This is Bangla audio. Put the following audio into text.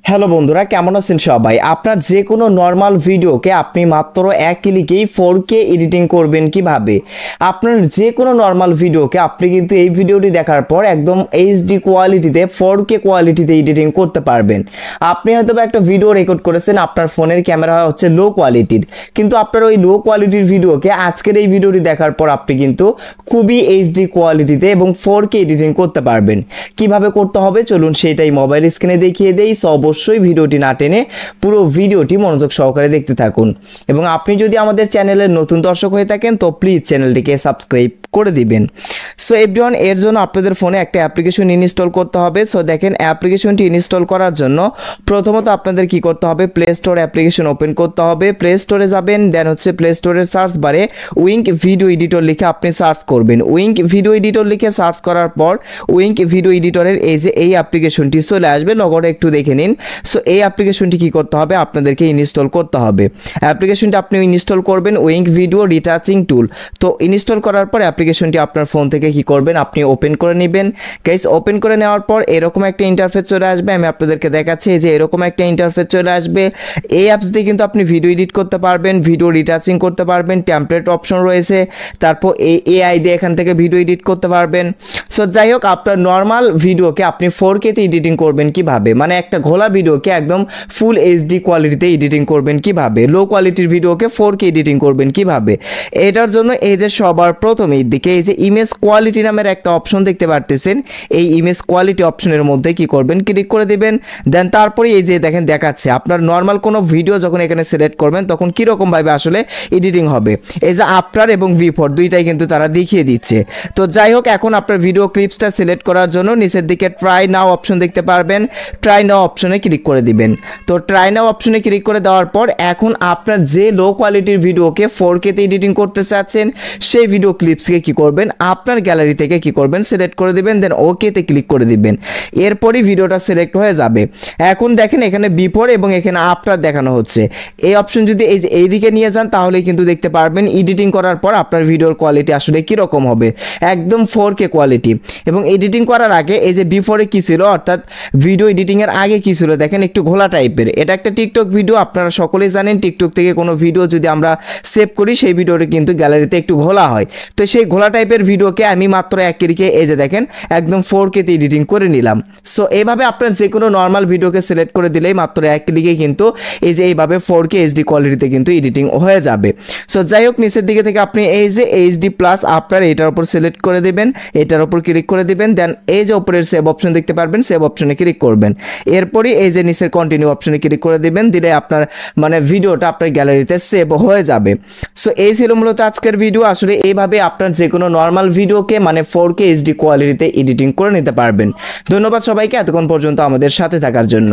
হ্যালো বন্ধুরা, কেমন আছেন সবাই? আপনার যে কোনো নর্মাল ভিডিওকে আপনি মাত্র এক ক্লিকেই 4K এডিটিং করবেন কিভাবে? আপনার যে কোনো নর্মাল ভিডিওকে আপনি কিন্তু এই ভিডিওটি দেখার পর একদম এইচডি কোয়ালিটিতে 4K কোয়ালিটিতে এডিটিং করতে পারবেন। আপনি হয়তো একটা ভিডিও রেকর্ড করেছেন, আপনার ফোনের ক্যামেরা হচ্ছে লো কোয়ালিটির, কিন্তু আপনার ওই লো কোয়ালিটির ভিডিওকে আজকের এই ভিডিওটি দেখার পর আপনি কিন্তু খুবই এইচডি কোয়ালিটিতে এবং 4K এডিটিং করতে পারবেন। কিভাবে করতে হবে চলুন সেটাই মোবাইল স্ক্রিনে দেখিয়ে দেই। অবশ্যই ভিডিওটি না টেনে পুরো ভিডিওটি মনোযোগ সহকারে দেখতে থাকুন, এবং আপনি যদি আমাদের চ্যানেলের নতুন দর্শক হয়ে থাকেন তো প্লিজ চ্যানেলটিকে সাবস্ক্রাইব করে দিবেন। সো এভরিওয়ান, এর জন্য আপনাদের ফোনে একটা অ্যাপ্লিকেশন ইনস্টল করতে হবে। সো দেখেন, অ্যাপ্লিকেশনটি ইনস্টল করার জন্য প্রথমত আপনাদের কি করতে হবে, প্লে স্টোর অ্যাপ্লিকেশন ওপেন করতে হবে। প্লে স্টোরে যাবেন, দেন হচ্ছে প্লে স্টোরের সার্চ বারে উইঙ্ক ভিডিও এডিটর লিখে আপনি সার্চ করবেন। উইঙ্ক ভিডিও এডিটর লিখে সার্চ করার পর উইঙ্ক ভিডিও এডিটরের এই অ্যাপ্লিকেশনটি চলে আসবে। লগটা একটু দেখে নিন। সো এই অ্যাপ্লিকেশনটি কি করতে হবে, আপনাদেরকে ইনস্টল করতে হবে। অ্যাপ্লিকেশনটি আপনি ইনস্টল করবেন উইঙ্ক ভিডিও রিটাচিং টুল। তো ইনস্টল করার পর অ্যাপ্লিকেশনটি আপনার ফোন থেকে কি করবেন, আপনি ওপেন করে নেবেন। গাইস, ওপেন করে নেওয়ার পর এরকম একটা ইন্টারফেস চলে আসবে। আমি আপনাদেরকে দেখাচ্ছি যে এরকম একটা ইন্টারফেস চলে আসবে। এই অ্যাপস দিয়ে কিন্তু আপনি ভিডিও এডিট করতে পারবেন, ভিডিও রিটাচিং করতে পারবেন, টেমপ্লেট অপশন রয়েছে, তারপর এআই দিয়ে এখান থেকে ভিডিও এডিট করতে পারবেন। সো যাই হোক, আপনার নর্মাল ভিডিওকে আপনি 4K তে এডিটিং করবেন কিভাবে, মানে একটা ঘোলা ভিডিওকে একদম ফুল এইচডি কোয়ালিটিতে এডিটিং করবেন কিভাবে, লো কোয়ালিটির ভিডিওকে 4K এডিটিং করবেন কিভাবে, এটার জন্য এই যে সবার প্রথমে এই দিকে এই যে ইমেজ কোয়ালিটি নামের একটা অপশন দেখতে পারতেছেন। এই ইমেজ কোয়ালিটি অপশনের মধ্যে কি করবেন, ক্লিক করে দিবেন। দেন তারপরে এই যে দেখেন দেখাচ্ছে আপনার নর্মাল কোনো ভিডিও যখন এখানে সিলেক্ট করবেন তখন কীরকম ভাবে আসলে এডিটিং হবে। এই যে আফটার এবং বিফোর দুইটাই কিন্তু তারা দেখিয়ে দিচ্ছে। তো যাই হোক, এখন আপনার ভিডিও ক্লিপসটা সিলেক্ট করার জন্য নিচের দিকে ট্রাই নাও অপশন দেখতে পারবেন। ট্রাই নাও অপশনে ক্লিক করে দিবেন। তো ট্রাই নাও অপশনে ক্লিক করে দেওয়ার পর এখন আপনার যে লো কোয়ালিটির ভিডিওকে 4K তে এডিটিং করতে চাচ্ছেন সেই ভিডিও ক্লিপসকে কি করবেন, আপনার গ্যালারি থেকে কি করবেন, সিলেক্ট করে দিবেন। দেন ওকে তে ক্লিক করে দিবেন। এরপরই ভিডিওটা সিলেক্ট হয়ে যাবে। এখন দেখেন এখানে বিফোর এবং এখানে আফটার দেখানো হচ্ছে। এই অপশন যদি এই যে এইদিকে নিয়ে যান তাহলে কিন্তু দেখতে পারবেন এডিটিং করার পর আপনার ভিডিওর কোয়ালিটি আসলে কীরকম হবে, একদম 4K কোয়ালিটি। এবং এডিটিং করার আগে এই যে বিফোরে কী ছিল, অর্থাৎ ভিডিও এডিটিংয়ের আগে কী ছিল দেখেন, একটু ঘোলা টাইপের। এটা একটা টিকটক ভিডিও, আপনারা সকলেই জানেন টিকটক থেকে কোনো ভিডিও যদি আমরা সেভ করি সেই ভিডিওটা কিন্তু গ্যালারিতে একটু ঘোলা হয়। তো সেই ঘোলা টাইপের ভিডিওকে আমি মাত্র এক ক্লিকে এই যে দেখেন একদম 4K তে এডিটিং করে নিলাম। সো এইভাবে আপনার যে কোনো নর্মাল ভিডিওকে সিলেক্ট করে দিলেই মাত্র এক ক্লিকে কিন্তু এই যে এইভাবে 4K এইচডি কোয়ালিটিতে কিন্তু এডিটিং হয়ে যাবে। সো যাই হোক, নিচের দিকে থেকে আপনি এই যে এইচডি প্লাস আপনার এটার উপর সিলেক্ট করে দেবেন, এটার উপর ক্লিক করে দিবেন। দেন এই যে উপরের সেভ অপশন দেখতে পারবেন, সেভ অপশনে ক্লিক করবেন। এরপরই এই যে নিচের কন্টিনিউ অপশনে ক্লিক করে দিবেন। দিলে আপনার মানে ভিডিওটা আপনার গ্যালারিতে সেভ হয়ে যাবে। সো এই ছিল মূলত আজকের ভিডিও। আসলে এইভাবে আপনার যে কোনো নর্মাল ভিডিওকে মানে 4K এইচডি কোয়ালিটিতে এডিটিং করে নিতে পারবেন। ধন্যবাদ সবাইকে এতক্ষণ পর্যন্ত আমাদের সাথে থাকার জন্য।